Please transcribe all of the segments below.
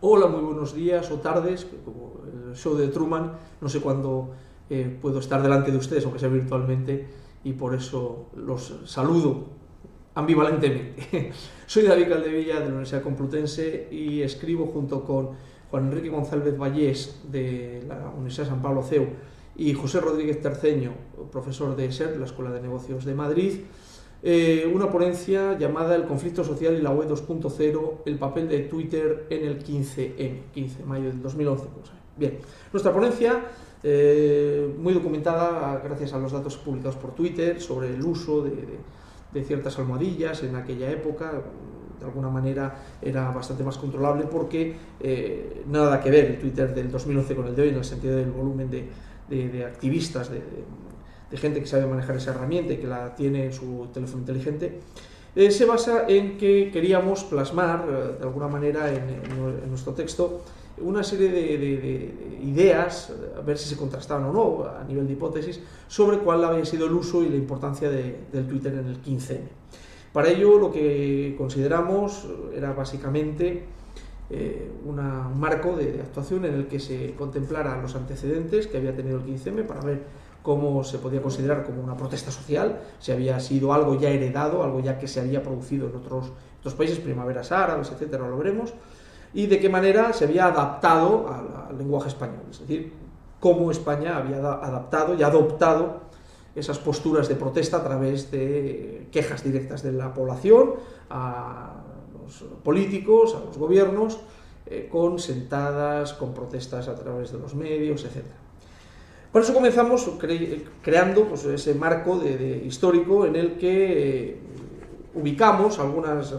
Hola, muy buenos días o tardes, como el show de Truman, no sé cuándo puedo estar delante de ustedes, aunque sea virtualmente, y por eso los saludo ambivalentemente. Soy David Caldevilla de la Universidad Complutense y escribo junto con Juan Enrique González Vallés de la Universidad San Pablo CEU y José Rodríguez Terceño, profesor de SER, la Escuela de Negocios de Madrid, una ponencia llamada El conflicto social y la web 2.0, el papel de Twitter en el 15M, 15 de mayo del 2011. Bien, nuestra ponencia, muy documentada gracias a los datos publicados por Twitter sobre el uso de ciertas almohadillas en aquella época. De alguna manera era bastante más controlable porque nada que ver el Twitter del 2011 con el de hoy en el sentido del volumen de activistas, de gente que sabe manejar esa herramienta y que la tiene en su teléfono inteligente. Se basa en que queríamos plasmar de alguna manera en nuestro texto una serie de ideas, a ver si se contrastaban o no a nivel de hipótesis, sobre cuál había sido el uso y la importancia del Twitter en el 15M. Para ello lo que consideramos era básicamente un marco de actuación en el que se contemplaran los antecedentes que había tenido el 15M para ver cómo se podía considerar como una protesta social, si había sido algo ya heredado, algo ya que se había producido en otros países, primaveras árabes, etcétera, lo veremos, y de qué manera se había adaptado al lenguaje español, es decir, cómo España había adaptado y adoptado esas posturas de protesta a través de quejas directas de la población a los políticos, a los gobiernos, con sentadas, con protestas a través de los medios, etcétera. Por eso comenzamos creando pues, ese marco histórico en el que ubicamos algunas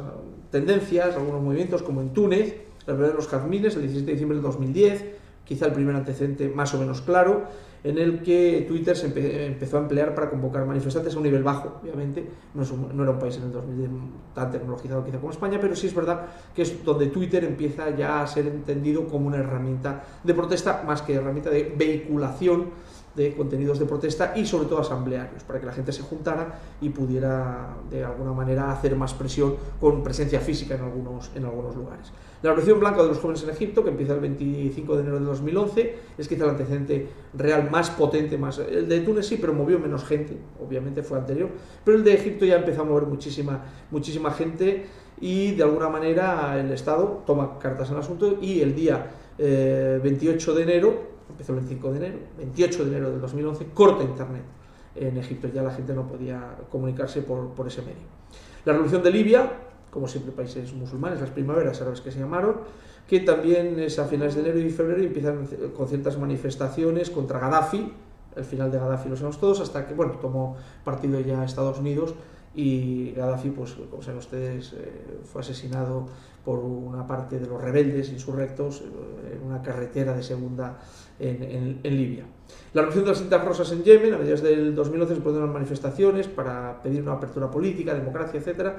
tendencias, algunos movimientos, como en Túnez, la rebelión de los jazmines, el 17 de diciembre del 2010, quizá el primer antecedente más o menos claro, en el que Twitter se empezó a emplear para convocar manifestantes a un nivel bajo, obviamente, no era un país en el 2010 tan tecnologizado quizá como España, pero sí es verdad que es donde Twitter empieza ya a ser entendido como una herramienta de protesta, más que herramienta de vehiculación de contenidos de protesta y sobre todo asamblearios, para que la gente se juntara y pudiera de alguna manera hacer más presión con presencia física en algunos lugares. La Revolución Blanca de los Jóvenes en Egipto, que empieza el 25 de enero de 2011, es quizá el antecedente real más potente, el de Túnez sí, pero movió menos gente, obviamente fue anterior, pero el de Egipto ya empezó a mover muchísima gente y de alguna manera el Estado toma cartas en el asunto y el día 28 de enero, empezó el 25 de enero, 28 de enero del 2011, corta internet en Egipto, ya la gente no podía comunicarse por ese medio. La revolución de Libia, como siempre países musulmanes, las primaveras árabes que se llamaron, que también es a finales de enero y febrero y empiezan con ciertas manifestaciones contra Gaddafi. El final de Gaddafi lo sabemos todos, hasta que tomó partido ya Estados Unidos y Gaddafi, pues como saben ustedes, fue asesinado por una parte de los rebeldes insurrectos en una carretera de segunda en Libia. La revolución de las cintas rosas en Yemen, a mediados del 2011 se produjeron manifestaciones para pedir una apertura política, democracia, etcétera,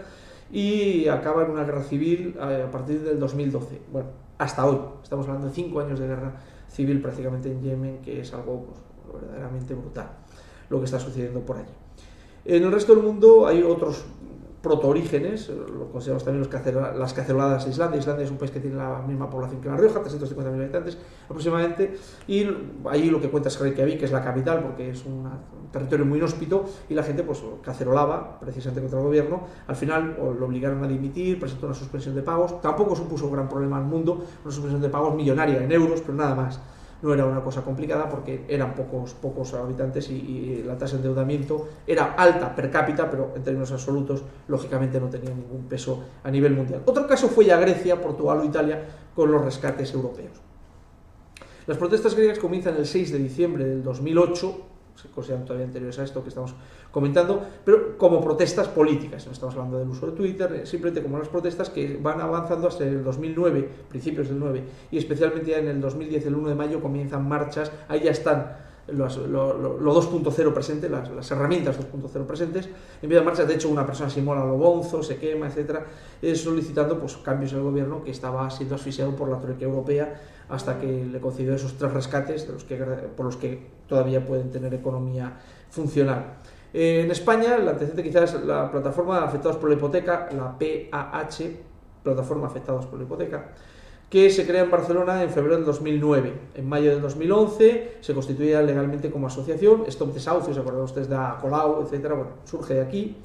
y acaba en una guerra civil a partir del 2012. Bueno, hasta hoy, estamos hablando de 5 años de guerra civil prácticamente en Yemen, que es algo pues, verdaderamente brutal lo que está sucediendo por allí. En el resto del mundo hay otros protoorígenes, lo consideramos también las caceroladas de Islandia. Islandia es un país que tiene la misma población que La Rioja, 350.000 habitantes aproximadamente, y allí lo que cuenta es Reykjavik, que es la capital, porque es un territorio muy inhóspito, y la gente pues cacerolaba precisamente contra el gobierno. Al final lo obligaron a dimitir, presentó una suspensión de pagos, tampoco supuso un gran problema al mundo, una suspensión de pagos millonaria en euros, pero nada más. No era una cosa complicada porque eran pocos habitantes y la tasa de endeudamiento era alta per cápita, pero en términos absolutos, lógicamente, no tenía ningún peso a nivel mundial. Otro caso fue ya Grecia, Portugal o Italia con los rescates europeos. Las protestas griegas comienzan el 6 de diciembre del 2008, se consideran todavía anteriores a esto que estamos comentando, pero como protestas políticas, no estamos hablando del uso de Twitter, simplemente como las protestas que van avanzando hasta el 2009, principios del 9, y especialmente ya en el 2010, el 1 de mayo, comienzan marchas, ahí ya están lo 2.0 presente, las herramientas 2.0 presentes, empiezan marchas, de hecho una persona se inmola a lo bonzo, se quema, etcétera, solicitando pues, cambios en el gobierno que estaba siendo asfixiado por la troika europea hasta que le concedió esos 3 rescates por los que todavía pueden tener economía funcional. En España, el antecedente quizás es la plataforma Afectados por la Hipoteca, la PAH, Plataforma Afectados por la Hipoteca, que se crea en Barcelona en febrero del 2009. En mayo del 2011 se constituía legalmente como asociación. Stop Desahucios, ¿se acuerdan ustedes de Colau, etcétera? Bueno, surge de aquí.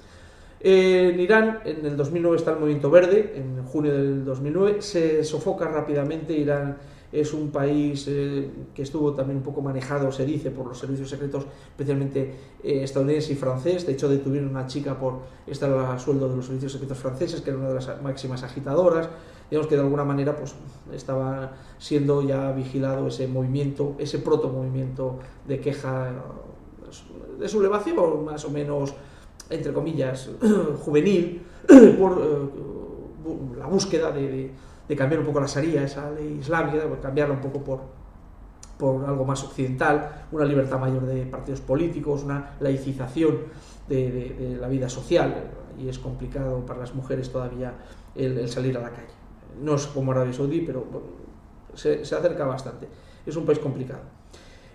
En Irán, en el 2009 está el Movimiento Verde, en junio del 2009, se sofoca rápidamente. Irán es un país que estuvo también un poco manejado, se dice, por los servicios secretos, especialmente estadounidense y francés. De hecho, detuvieron a una chica por estar a sueldo de los servicios secretos franceses, que era una de las máximas agitadoras. Digamos que de alguna manera pues, estaba siendo ya vigilado ese movimiento, ese proto-movimiento de queja, de sublevación, más o menos, entre comillas, juvenil, por la búsqueda de cambiar un poco la Sharia, esa ley islámica, cambiarla un poco por algo más occidental, una libertad mayor de partidos políticos, una laicización de la vida social, y es complicado para las mujeres todavía el salir a la calle. No es como Arabia Saudí, pero bueno, se acerca bastante. Es un país complicado.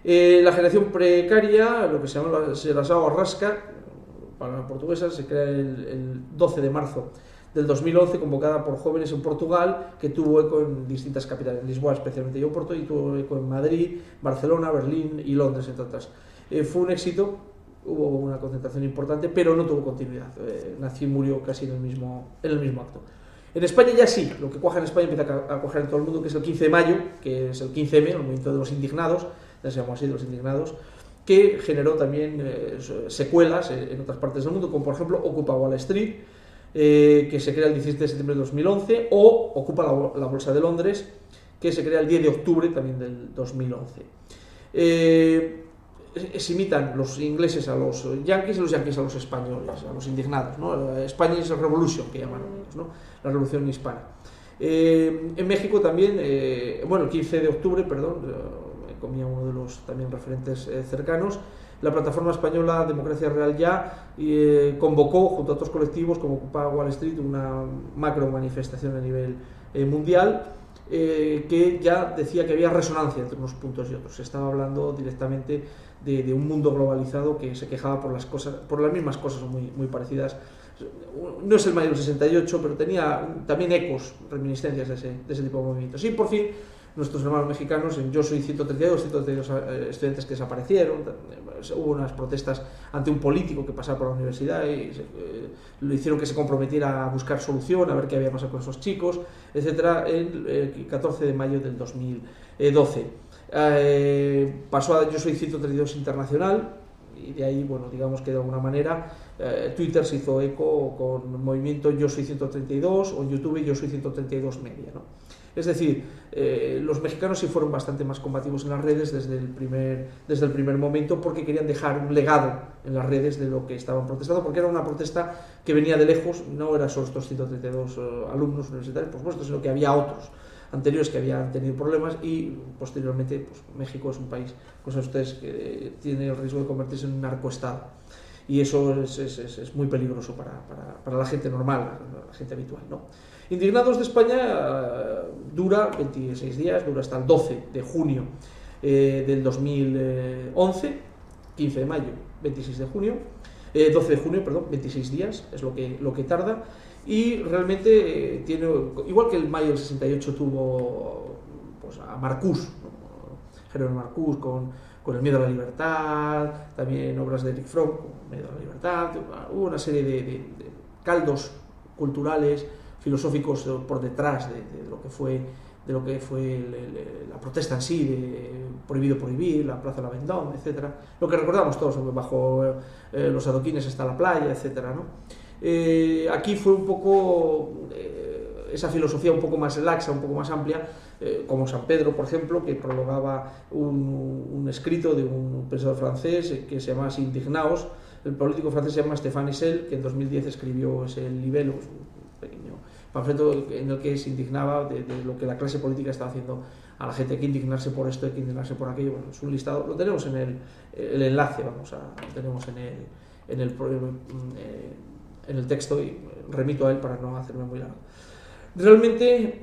La generación precaria, lo que se llama la Seração Arrasca, para la portuguesa, se crea el 12 de marzo del 2011, convocada por jóvenes en Portugal, que tuvo eco en distintas capitales, en Lisboa especialmente y Oporto, y tuvo eco en Madrid, Barcelona, Berlín y Londres, entre otras. Fue un éxito, hubo una concentración importante, pero no tuvo continuidad. Nació y murió casi en el mismo acto. En España ya sí, lo que cuaja en España empieza a cuajar en todo el mundo, que es el 15 de mayo, que es el 15M, el movimiento de los indignados, ya se llamó así, de los indignados, que generó también secuelas en otras partes del mundo, como por ejemplo Ocupa Wall Street, que se crea el 17 de septiembre de 2011, o Ocupa la Bolsa de Londres, que se crea el 10 de octubre también del 2011. Se imitan los ingleses a los yanquis y los yanquis a los españoles, a los indignados, ¿no? Spanish Revolution, que llaman ellos, ¿no? La revolución hispana. En México también, el 15 de octubre, comía uno de los también referentes cercanos, la plataforma española Democracia Real Ya convocó, junto a otros colectivos como Ocupa Wall Street, una macro manifestación a nivel mundial, que ya decía que había resonancia entre unos puntos y otros. Se estaba hablando directamente de un mundo globalizado que se quejaba por las mismas cosas muy parecidas. No es el mayo del 68, pero tenía también ecos, reminiscencias de ese tipo de movimientos. Y por fin, nuestros hermanos mexicanos, en Yo Soy 132 estudiantes que desaparecieron, hubo unas protestas ante un político que pasaba por la universidad y lo hicieron que se comprometiera a buscar solución, a ver qué había pasado con esos chicos, etcétera, el 14 de mayo del 2012. Pasó a Yo Soy 132 Internacional, y de ahí, digamos que de alguna manera Twitter se hizo eco con el movimiento Yo Soy 132, o en YouTube Yo Soy 132 Media, ¿no? Es decir, los mexicanos sí fueron bastante más combativos en las redes desde el primer momento, porque querían dejar un legado en las redes de lo que estaban protestando, porque era una protesta que venía de lejos, no era solo estos 132 alumnos universitarios, por supuesto, sino que había otros anteriores que habían tenido problemas, y posteriormente México es un país, pues ustedes, que tiene el riesgo de convertirse en un narcoestado, y eso es muy peligroso para la gente normal, la gente habitual, ¿no? Indignados de España dura 26 días, dura hasta el 12 de junio del 2011, 15 de mayo, 26 de junio, 12 de junio, perdón, 26 días es lo que tarda, y realmente tiene, igual que el mayo del 68 tuvo a Marcús, ¿no? Jerónimo Marcús con El miedo a la libertad, también obras de Eric Fromm, El miedo a la libertad, hubo una serie de caldos culturales, filosóficos por detrás de lo que fue la protesta en sí, de prohibido prohibir, la Plaza de la Vendôme, etcétera. Lo que recordamos todos, bajo los adoquines está la playa, etcétera, ¿no? Aquí fue un poco esa filosofía un poco más laxa, un poco más amplia, como San Pedro, por ejemplo, que prologaba un escrito de un pensador francés que se llama Indignaos. El político francés se llama Stéphane Hissel, que en 2010 escribió ese libelo, un pequeño panfleto en el que se indignaba de lo que la clase política está haciendo a la gente. Hay que indignarse por esto, hay que indignarse por aquello. Bueno, es un listado, lo tenemos en el enlace, lo tenemos en el texto, y remito a él para no hacerme muy largo. Realmente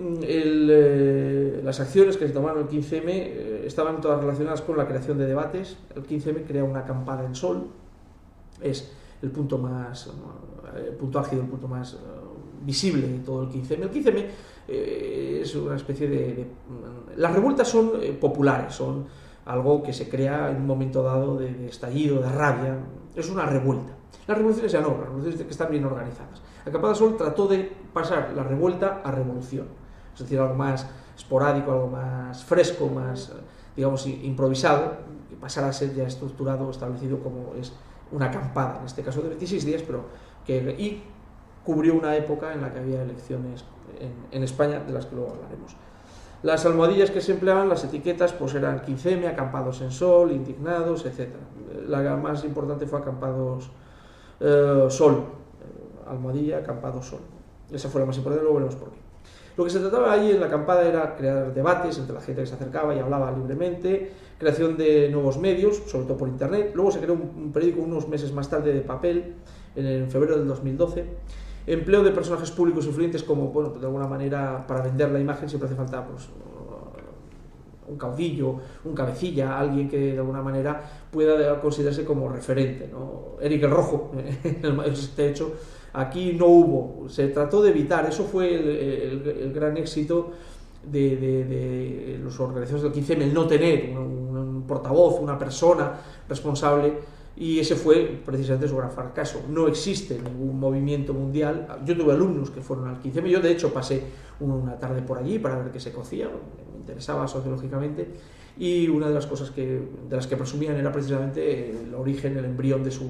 las acciones que se tomaron el 15M estaban todas relacionadas con la creación de debates. El 15M crea una acampada en Sol, es el punto álgido, el punto más visible de todo el 15M. El 15M es una especie Las revueltas son populares, son algo que se crea en un momento dado de estallido, de rabia, es una revuelta. Las revoluciones ya no, las revoluciones que están bien organizadas. Acampada Sol trató de pasar la revuelta a revolución, es decir, algo más esporádico, algo más fresco, más, digamos, improvisado, que pasara a ser ya estructurado, establecido como es una acampada, en este caso de 26 días, y cubrió una época en la que había elecciones en España, de las que luego hablaremos. Las almohadillas que se empleaban, las etiquetas, pues eran 15M, acampados en sol, indignados, etc. La más importante fue acampados sol, almohadilla, acampados sol. Esa fue la más importante, luego veremos por qué. Lo que se trataba ahí en la acampada era crear debates entre la gente que se acercaba y hablaba libremente, creación de nuevos medios, sobre todo por internet. Luego se creó un periódico unos meses más tarde de papel, en febrero del 2012. Empleo de personajes públicos influyentes como, bueno, de alguna manera, para vender la imagen siempre hace falta, pues, un caudillo, un cabecilla, alguien que de alguna manera pueda considerarse como referente, ¿no? Eric el Rojo, este hecho, aquí no hubo, se trató de evitar, eso fue el gran éxito de los organizadores del 15M, el no tener un portavoz, una persona responsable. Y ese fue precisamente su gran fracaso. No existe ningún movimiento mundial. Yo tuve alumnos que fueron al 15M, yo de hecho pasé una tarde por allí para ver qué se cocía, me interesaba sociológicamente, y una de las cosas de las que presumían era precisamente el origen, el embrión de su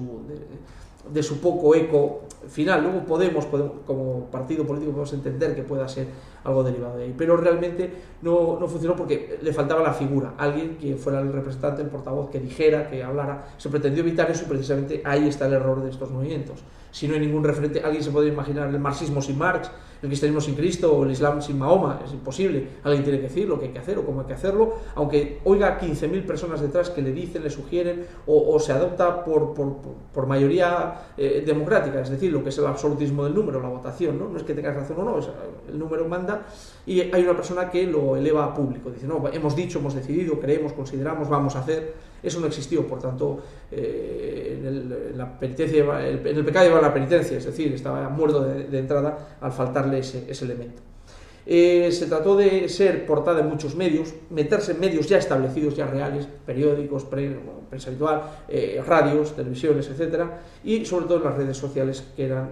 poco eco final. Luego podemos, como partido político, podemos entender que pueda ser algo derivado de ahí, pero realmente no funcionó porque le faltaba la figura, alguien que fuera el representante, el portavoz, que dijera, que hablara. Se pretendió evitar eso y precisamente ahí está el error de estos movimientos. Si no hay ningún referente, alguien se puede imaginar el marxismo sin Marx, el cristianismo sin Cristo o el islam sin Mahoma, es imposible. Alguien tiene que decir lo que hay que hacer o cómo hay que hacerlo, aunque oiga 15.000 personas detrás que le dicen, le sugieren, o se adopta por mayoría democrática, es decir, lo que es el absolutismo del número, la votación, ¿no? No es que tengas razón o no, el número manda, y hay una persona que lo eleva a público, dice, no, hemos dicho, hemos decidido, creemos, consideramos, vamos a hacer. Eso no existió, por tanto, en el pecado lleva la penitencia, es decir, estaba muerto de entrada al faltarle ese elemento. Se trató de ser portada en muchos medios, meterse en medios ya establecidos, ya reales, periódicos, prensa habitual, radios, televisiones, etc. Y sobre todo en las redes sociales, que eran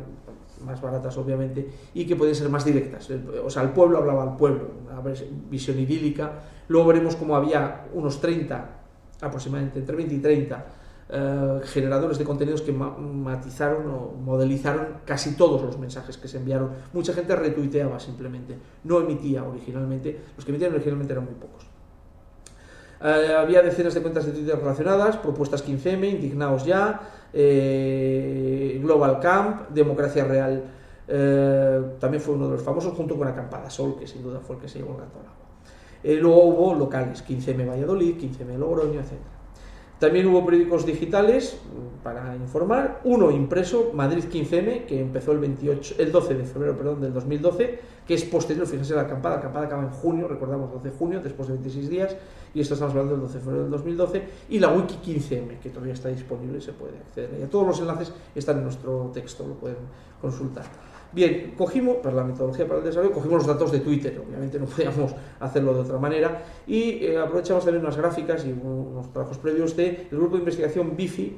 más baratas obviamente y que podían ser más directas. O sea, el pueblo hablaba al pueblo, una visión idílica. Luego veremos cómo había unos 30, aproximadamente entre 20 y 30 generadores de contenidos que matizaron o modelizaron casi todos los mensajes que se enviaron. Mucha gente retuiteaba simplemente, no emitía originalmente, los que emitían originalmente eran muy pocos. Había decenas de cuentas de Twitter relacionadas, propuestas 15M, indignaos ya, Global Camp, Democracia Real, también fue uno de los famosos, junto con Acampada Sol, que sin duda fue el que se llevó el gato al agua. Luego hubo locales, 15M Valladolid, 15M Logroño, etc. También hubo periódicos digitales para informar, uno impreso, Madrid 15M, que empezó el 12 de febrero del 2012, que es posterior, fíjense, la acampada acaba en junio, recordamos 12 de junio, después de 26 días, y esto estamos hablando del 12 de febrero del 2012, y la Wiki 15M, que todavía está disponible y se puede acceder a ella. Todos los enlaces están en nuestro texto, lo pueden consultar. Bien, cogimos, para la metodología para el desarrollo, cogimos los datos de Twitter, obviamente no podíamos hacerlo de otra manera, y aprovechamos también unas gráficas y unos trabajos previos del grupo de investigación BIFI,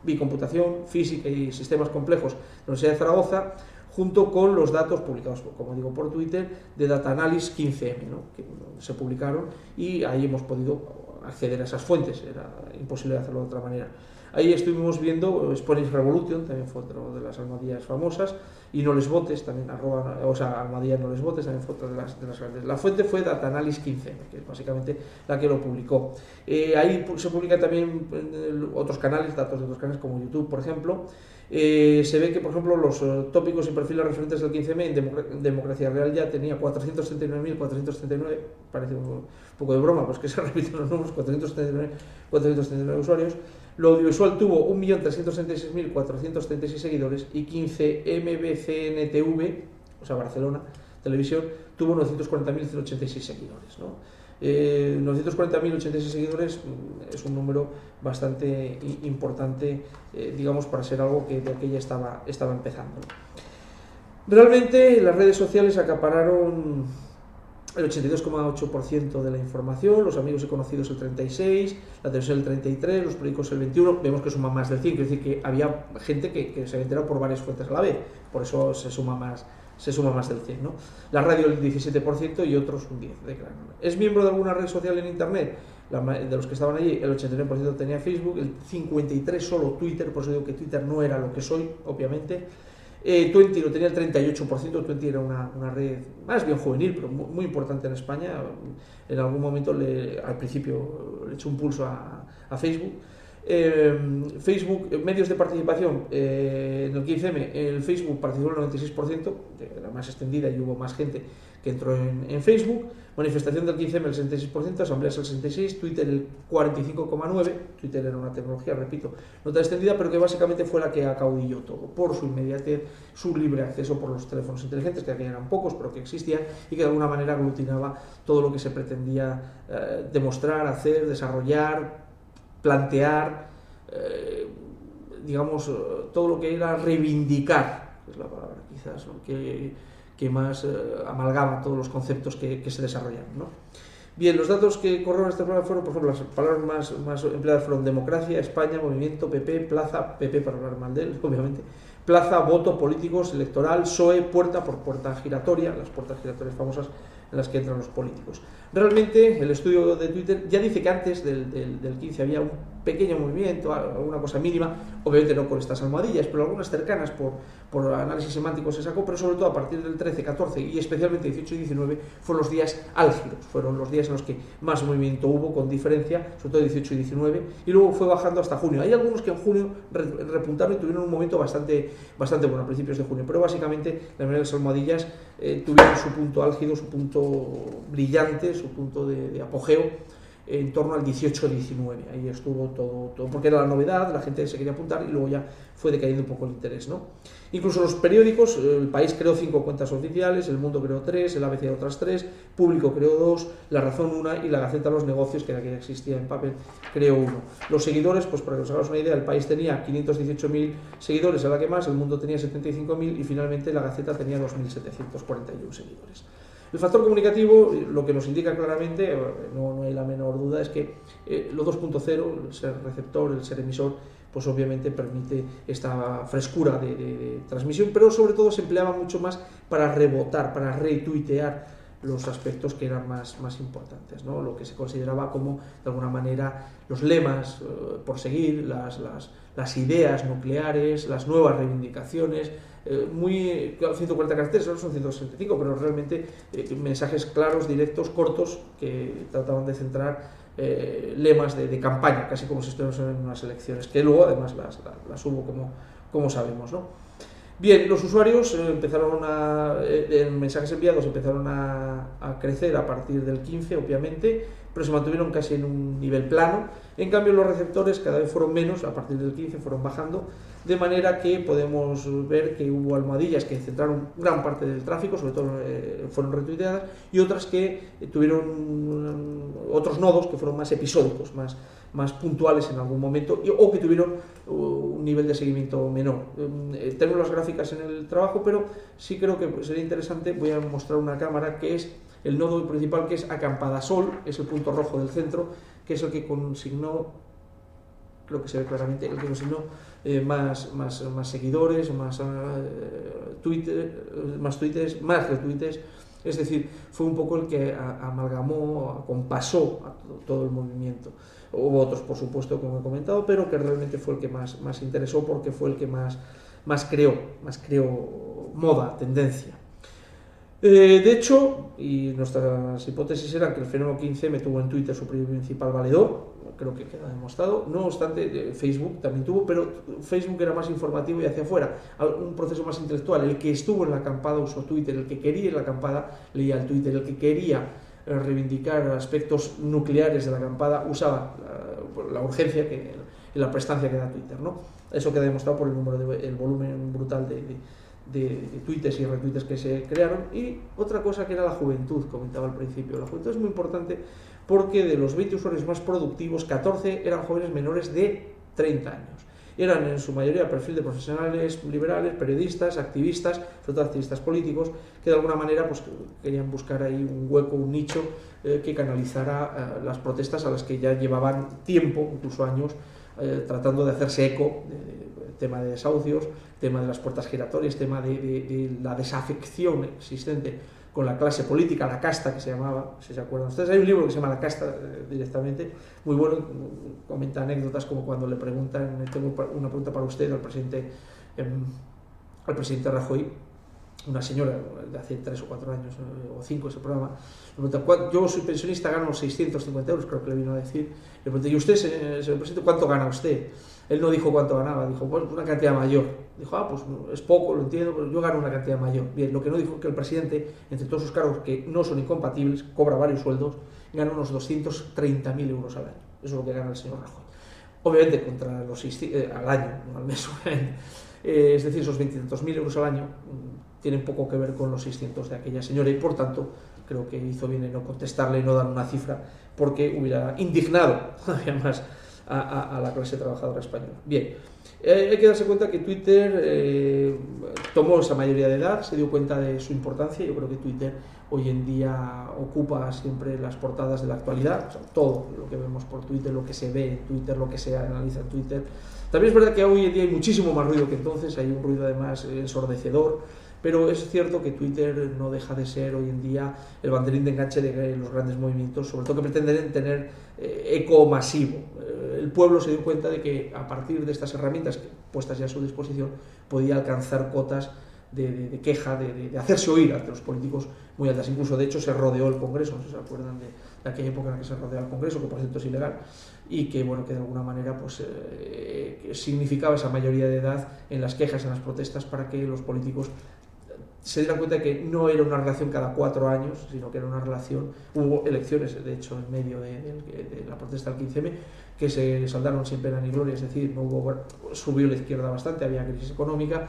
Bicomputación, Física y Sistemas Complejos de la Universidad de Zaragoza, junto con los datos publicados, como digo, por Twitter, de Data Analysis 15M, ¿no? Que se publicaron, y ahí hemos podido acceder a esas fuentes, era imposible hacerlo de otra manera. Ahí estuvimos viendo Spanish Revolution, también fue otra de las almohadillas famosas, y No Les Votes, también almohadilla No Les Votes, también fue otra de las grandes. La fuente fue Data Analysis 15, que es básicamente la que lo publicó. Ahí se publican también otros canales, datos de otros canales como YouTube, por ejemplo. Se ve que, por ejemplo, los tópicos y perfiles referentes del 15M en Democracia Real ya tenía 439.439, parece un poco de broma, pues que se repiten los números, 439 usuarios. Lo audiovisual tuvo 1.336.436 seguidores y 15MBCNTV, o sea, Barcelona Televisión, tuvo 940.086 seguidores, ¿no? 940.086 seguidores es un número bastante importante, digamos, para ser algo que de aquella estaba empezando. Realmente las redes sociales acapararon el 82,8% de la información, los amigos y conocidos el 36%, la televisión el 33%, los periódicos el 21%, vemos que suma más del 5%, es decir, que había gente que se había enterado por varias fuentes a la vez, por eso se suma más del 100%, ¿no? La radio el 17% y otros un 10%. ¿Es miembro de alguna red social en Internet? De los que estaban allí, el 89% tenía Facebook, el 53% solo Twitter, por eso digo que Twitter no era lo que soy, obviamente. Twenty lo tenía el 38%, Twenty era una red más bien juvenil, pero muy importante en España. En algún momento, al principio, le eché un pulso a Facebook. Facebook, medios de participación, en el 15M, el Facebook participó el 96%, la más extendida y hubo más gente que entró en Facebook. Manifestación del 15M el 66%, asambleas el 66%, Twitter el 45,9%, Twitter era una tecnología, repito, no tan extendida, pero que básicamente fue la que acaudilló todo, por su inmediatez, su libre acceso por los teléfonos inteligentes, que aquí eran pocos, pero que existían, y que de alguna manera aglutinaba todo lo que se pretendía demostrar, hacer, desarrollar, plantear, digamos, todo lo que era reivindicar, es la palabra quizás, ¿no? que más amalgama todos los conceptos que se desarrollan, ¿no? Bien, los datos que corrieron este programa fueron, por ejemplo, las palabras más empleadas fueron democracia, España, movimiento, PP, plaza, PP para hablar mal de él, obviamente, plaza, voto, políticos, electoral, PSOE, puerta por puerta giratoria, las puertas giratorias famosas en las que entran los políticos. Realmente, el estudio de Twitter ya dice que antes del 15 había un pequeño movimiento, alguna cosa mínima, obviamente no con estas almohadillas, pero algunas cercanas por análisis semántico se sacó, pero sobre todo a partir del 13, 14 y especialmente 18 y 19 fueron los días álgidos, fueron los días en los que más movimiento hubo, con diferencia, sobre todo 18 y 19, y luego fue bajando hasta junio. Hay algunos que en junio repuntaron y tuvieron un momento bastante bueno a principios de junio, pero básicamente la mayoría de las almohadillas tuvieron su punto álgido, su punto brillante, su punto de apogeo en torno al 18-19, ahí estuvo todo, porque era la novedad, la gente se quería apuntar y luego ya fue decayendo un poco el interés, ¿no? Incluso los periódicos, El País creó 5 cuentas oficiales, El Mundo creó 3, El ABC otras 3, Público creó 2, La Razón 1 y La Gaceta de los Negocios, que era que ya existía en papel, creó 1. Los seguidores, pues para que os hagáis una idea, El País tenía 518.000 seguidores, a la que más, El Mundo tenía 75.000 y finalmente La Gaceta tenía 2.741 seguidores. El factor comunicativo, lo que nos indica claramente, no hay la menor duda, es que lo 2.0, el ser receptor, el ser emisor, pues obviamente permite esta frescura de transmisión, pero sobre todo se empleaba mucho más para rebotar, para retuitear los aspectos que eran más importantes, ¿no? Lo que se consideraba como, de alguna manera, los lemas por seguir, las ideas nucleares, las nuevas reivindicaciones, muy 140 caracteres, ahora son 165, pero realmente mensajes claros, directos, cortos, que trataban de centrar lemas de campaña, casi como si estuviéramos en unas elecciones, que luego además las hubo, como sabemos, ¿no? Bien, los usuarios en mensajes enviados empezaron a crecer a partir del 15, obviamente, pero se mantuvieron casi en un nivel plano. En cambio, los receptores cada vez fueron menos, a partir del 15 fueron bajando, de manera que podemos ver que hubo almohadillas que centraron gran parte del tráfico, sobre todo fueron retuiteadas, y otras que tuvieron otros nodos que fueron más episódicos, más puntuales en algún momento, o que tuvieron un nivel de seguimiento menor. Tenemos las gráficas en el trabajo, pero sí creo que sería interesante. Voy a mostrar una cámara que es el nodo principal, que es Acampada Sol, es el punto rojo del centro, que es el que consignó, creo que se ve claramente, el que consignó más seguidores, más tweets, más retweets. Es decir, fue un poco el que amalgamó, acompasó a todo el movimiento. Hubo otros, por supuesto, como he comentado, pero que realmente fue el que más interesó, porque fue el que más creó moda, tendencia. De hecho, y nuestras hipótesis eran que el fenómeno 15M tuvo en Twitter su principal valedor, creo que queda demostrado. No obstante, Facebook también tuvo, pero Facebook era más informativo y hacia afuera, un proceso más intelectual. El que estuvo en la acampada usó Twitter, el que quería ir a la acampada leía el Twitter, el que quería reivindicar aspectos nucleares de la acampada usaba la urgencia y la prestancia que da Twitter, ¿no? Eso queda demostrado por el volumen brutal de tweets y retweets que se crearon. Y otra cosa que era la juventud, comentaba al principio. La juventud es muy importante porque de los 20 usuarios más productivos, 14 eran jóvenes menores de 30 años. eran en su mayoría perfil de profesionales liberales, periodistas, activistas, sobre todo activistas políticos, que de alguna manera pues, querían buscar ahí un hueco, un nicho que canalizara las protestas a las que ya llevaban tiempo, incluso años, tratando de hacerse eco del tema de desahucios, tema de las puertas giratorias, tema de la desafección existente con la clase política, la casta que se llamaba, si se acuerdan ustedes. Hay un libro que se llama La casta directamente, muy bueno, comenta anécdotas como cuando le preguntan, tengo una pregunta para usted al presidente Rajoy, una señora de hace 3 o 4 años o 5 ese programa, le pregunta, yo soy pensionista, gano 650 euros, creo que le vino a decir, le pregunté, ¿y usted, señor presidente, cuánto gana usted? Él no dijo cuánto ganaba, dijo, bueno, una cantidad mayor. Dijo, pues es poco, lo entiendo, pero yo gano una cantidad mayor. Bien, lo que no dijo es que el presidente, entre todos sus cargos que no son incompatibles, cobra varios sueldos, gana unos 230.000 euros al año. Eso es lo que gana el señor Rajoy. Obviamente, contra los al año, no al mes, obviamente. Es decir, esos 20.000 euros al año tienen poco que ver con los 600 de aquella señora y, por tanto, creo que hizo bien en no contestarle y no dar una cifra porque hubiera indignado todavía más a la clase trabajadora española. Bien, hay que darse cuenta que Twitter tomó esa mayoría de edad, se dio cuenta de su importancia. Yo creo que Twitter hoy en día ocupa siempre las portadas de la actualidad, o sea, todo lo que vemos por Twitter, lo que se ve en Twitter, lo que se analiza en Twitter. También es verdad que hoy en día hay muchísimo más ruido que entonces, hay un ruido además ensordecedor, pero es cierto que Twitter no deja de ser hoy en día el banderín de enganche de los grandes movimientos, sobre todo que pretenden tener eco masivo. El pueblo se dio cuenta de que a partir de estas herramientas puestas ya a su disposición podía alcanzar cotas de queja, de hacerse oír ante los políticos muy altas. Incluso, de hecho, se rodeó el Congreso, no sé si se acuerdan de aquella época en la que se rodeó el Congreso, que por cierto es ilegal, y que, bueno, que de alguna manera pues, significaba esa mayoría de edad en las quejas, en las protestas, para que los políticos se dieran cuenta de que no era una relación cada 4 años, sino que era una relación. Hubo elecciones, de hecho, en medio de la protesta del 15M, que se saldaron sin pena ni gloria, es decir, no hubo, subió la izquierda bastante, había crisis económica.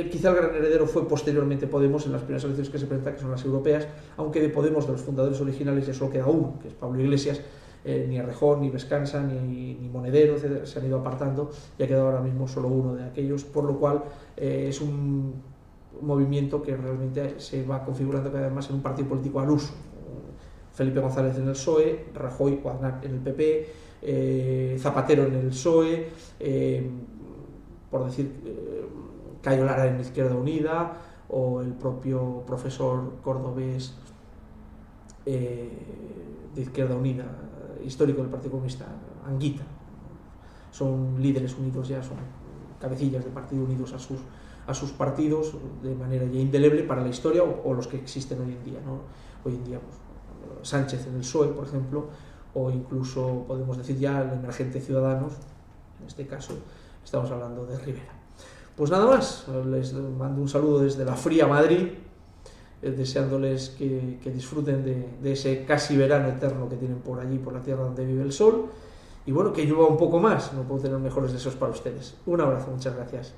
Quizá el gran heredero fue posteriormente Podemos en las primeras elecciones que se presentan, que son las europeas, aunque de Podemos, de los fundadores originales, ya solo queda uno, que es Pablo Iglesias. Ni Errejón, ni Vescansa, ni Monedero, etc., se han ido apartando y ha quedado ahora mismo solo uno de aquellos, por lo cual es un movimiento que realmente se va configurando cada vez más en un partido político al uso. Felipe González en el PSOE, Rajoy o Aznar en el PP, Zapatero en el PSOE, por decir, Cayo Lara en Izquierda Unida, o el propio profesor cordobés de Izquierda Unida, histórico del Partido Comunista, Anguita. Son líderes unidos ya, son cabecillas de partido unidos a sus partidos de manera ya indeleble para la historia, o los que existen hoy en día, ¿no? Hoy en día pues, Sánchez en el PSOE, por ejemplo, o incluso podemos decir ya el emergente Ciudadanos, en este caso estamos hablando de Rivera. Pues nada más, les mando un saludo desde la fría Madrid, deseándoles que disfruten de ese casi verano eterno que tienen por allí, por la tierra donde vive el sol, y bueno, que llueva un poco más. No puedo tener mejores deseos para ustedes. Un abrazo, muchas gracias.